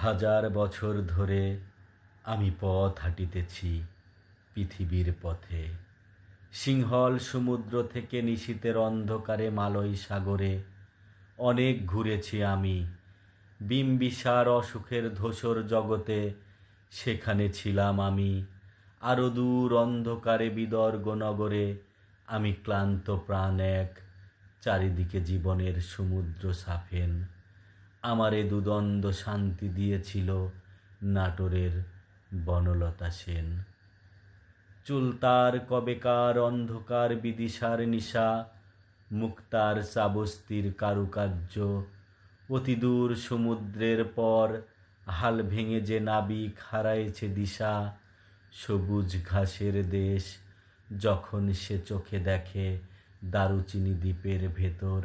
হাজার বছর ধরে আমি পথ হাঁটিতেছি পৃথিবীর পথে। সিংহল সমুদ্র থেকে নিশীথের অন্ধকারে মালয় সাগরে অনেক ঘুরেছি আমি। বিম্বিসার অসুখের ধূসর জগতে সেখানে ছিলাম আমি। আরো দূর অন্ধকারে বিদর্গ নগরে আমি ক্লান্ত প্রাণ এক, চারিদিকে জীবনের সমুদ্র সাফেন। আমারে দুদণ্ড শান্তি দিয়েছিল নাটোরের বনলতা সেন। চুলতার কবেকার অন্ধকার বিদিশার নিশা, মুক্তার চাবস্তির কারুকার্য, অতিদূর সমুদ্রের পর হাল ভেঙে যে নাবিক হারাইছে দিশা। সবুজ ঘাসের দেশ যখন সে চোখে দেখে দারুচিনি দ্বীপের ভেতর,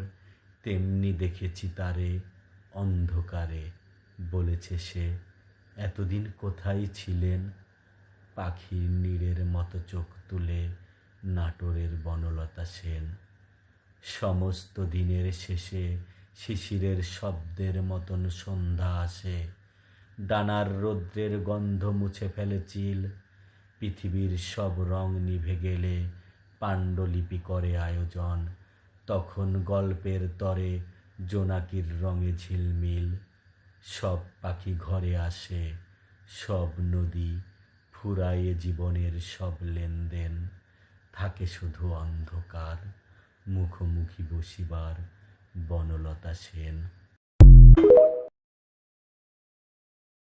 তেমনি দেখেছি তারে অন্ধকারে। বলেছে সে, এতদিন কোথায় ছিলেন? পাখির নীড়ের মতো চোখ তুলে নাটোরের বনলতা সেন। সমস্ত দিনের শেষে শিশিরের শব্দের মতন সন্ধ্যা আসে। ডানার রৌদ্রের গন্ধ মুছে ফেলে চিল। পৃথিবীর সব রং নিভে গেলে পাণ্ডুলিপি করে আয়োজন। তখন গল্পের তরে জোনাকির রঙে ঝিলমিল। সব পাখি ঘরে আসে, সব নদী ফুরায়ে জীবনের সব লেনদেন। থাকে শুধু অন্ধকার, মুখোমুখি বসিবার বনলতা সেন।